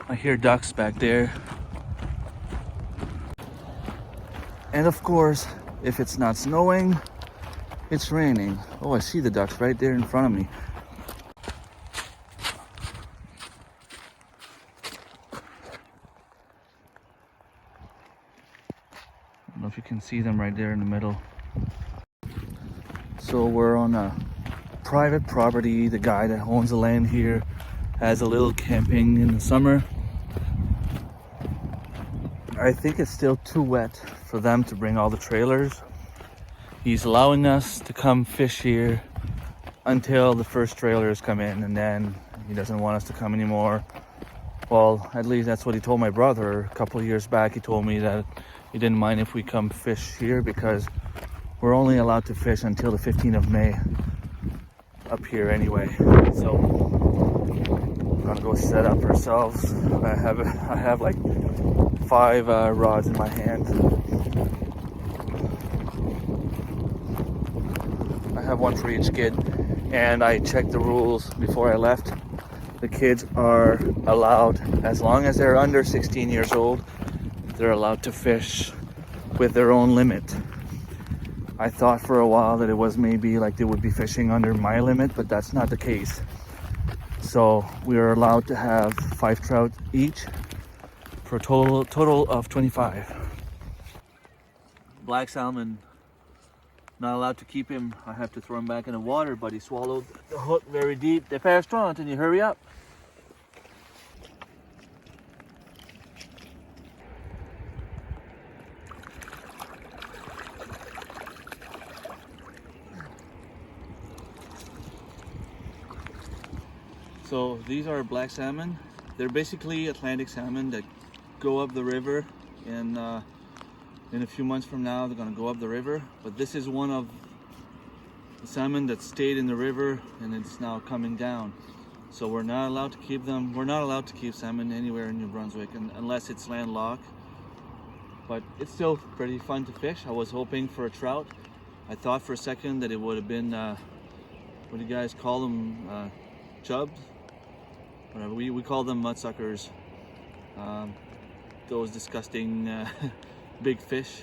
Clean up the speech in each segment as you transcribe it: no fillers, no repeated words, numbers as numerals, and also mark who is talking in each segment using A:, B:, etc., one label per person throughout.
A: I hear ducks back there. And of course, if it's not snowing, it's raining. Oh, I see the ducks right there in front of me. I don't know if you can see them right there in the middle. So we're on a private property. The guy that owns the land here has a little camping in the summer. I think it's still too wet for them to bring all the trailers. He's allowing us to come fish here until the first trailers come in, and then he doesn't want us to come anymore. Well, at least that's what he told my brother a couple of years back. He told me that he didn't mind if we come fish here because we're only allowed to fish until the 15th of May up here anyway. So we're gonna go set up ourselves. I have like 5 rods in my hand. I have one for each kid, and I checked the rules before I left. The kids are allowed, as long as they're under 16 years old, they're allowed to fish with their own limit. I thought for a while that it was maybe like they would be fishing under my limit, but that's not the case. So we are allowed to have 5 trout each for a total of 25. Black salmon, not allowed to keep him. I have to throw him back in the water, but he swallowed the hook very deep. They're fast strong, and you hurry up. So these are black salmon. They're basically Atlantic salmon that go up the river, and in a few months from now they're going to go up the river. But this is one of the salmon that stayed in the river and it's now coming down. So we're not allowed to keep them. We're not allowed to keep salmon anywhere in New Brunswick unless it's landlocked. But it's still pretty fun to fish. I was hoping for a trout. I thought for a second that it would have been what do you guys call them? Chubs? Whatever. We call them mudsuckers. Those disgusting big fish.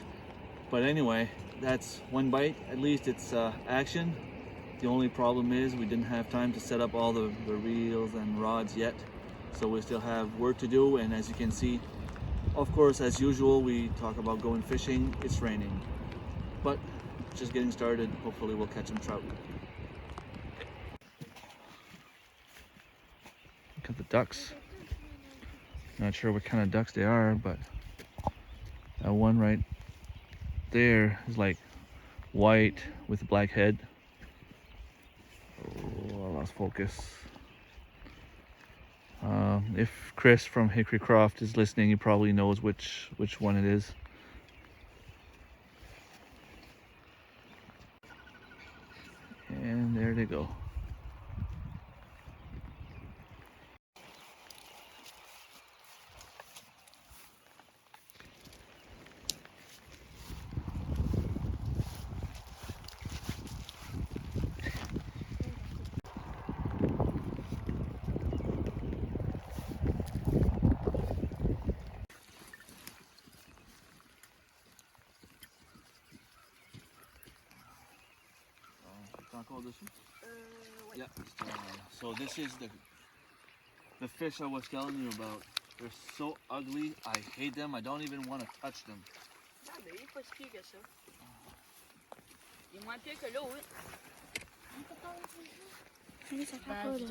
A: But anyway, that's one bite. At least it's action. The only problem is we didn't have time to set up all the reels and rods yet. So we still have work to do, and as you can see, of course, as usual, we talk about going fishing. It's raining. But just getting started. Hopefully we'll catch some trout. Look at the ducks. Not sure what kind of ducks they are, but that one right there is like white with a black head. Oh, I lost focus. If Chris from Hickory Croft is listening, he probably knows which one it is. And there they go. This one? Yeah. So this is the fish I was telling you about. They're so ugly. I hate them. I don't even want to touch them.
B: Ah, mais il est pas si pire que ça. Il est moins pire que l'eau, oui. Ça fait peur, là.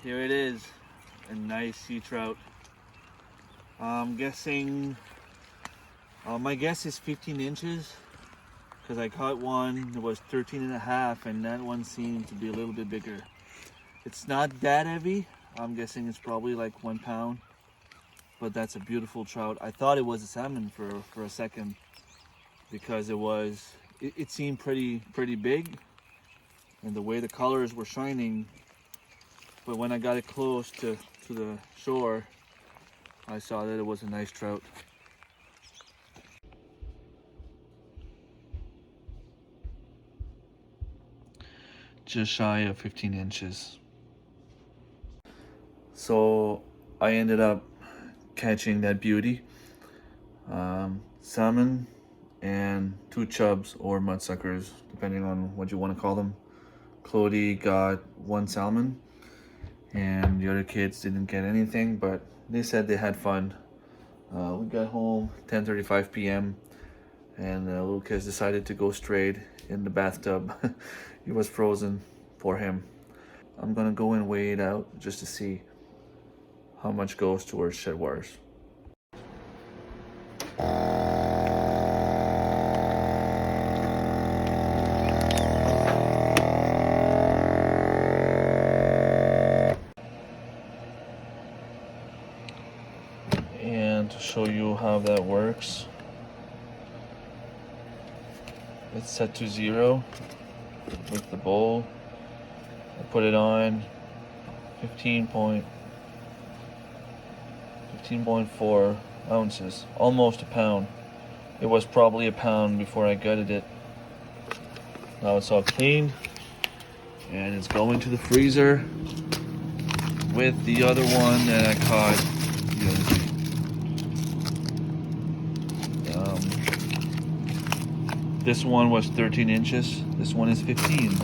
A: Here it is. A nice sea trout. I'm guessing... my guess is 15 inches because I caught one that was 13 and a half, and that one seemed to be a little bit bigger. It's not that heavy. I'm guessing it's probably like 1 pound, but that's a beautiful trout. I thought it was a salmon for a second because it seemed pretty big, and the way the colors were shining. But when I got it close to the shore, I saw that it was a nice trout. just shy of 15 inches. So I ended up catching that beauty. Salmon and 2 chubs or mudsuckers, depending on what you want to call them. Clody got 1 salmon and the other kids didn't get anything, but they said they had fun. We got home 10:35 p.m. and Lucas decided to go straight in the bathtub. He was frozen, poor him. I'm gonna go and weigh it out just to see how much goes towards shed wires. And to show you how that works, it's set to 0 with the bowl. I put it on 15.4 ounces, almost a pound. It was probably a pound before I gutted it. Now it's all clean and it's going to the freezer with the other one that I caught the other day. This one was 13 inches, this one is 15.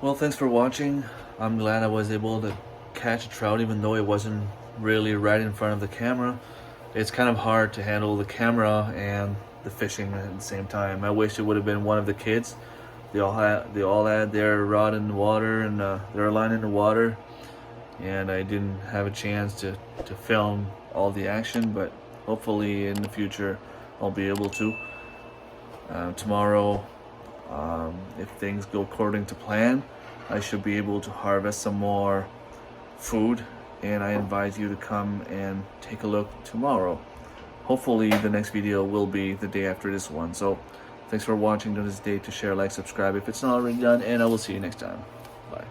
A: Well, thanks for watching. I'm glad I was able to catch a trout even though it wasn't really right in front of the camera. It's kind of hard to handle the camera and the fishing at the same time. I wish it would have been one of the kids. They all had their rod in the water and their line in the water, and I didn't have a chance to film all the action, but hopefully in the future I'll be able to. Tomorrow, if things go according to plan, I should be able to harvest some more food, and I invite you to come and take a look tomorrow. Hopefully the next video will be the day after this one. So thanks for watching. Don't hesitate to share, like, subscribe if it's not already done, and I will see you next time. Bye.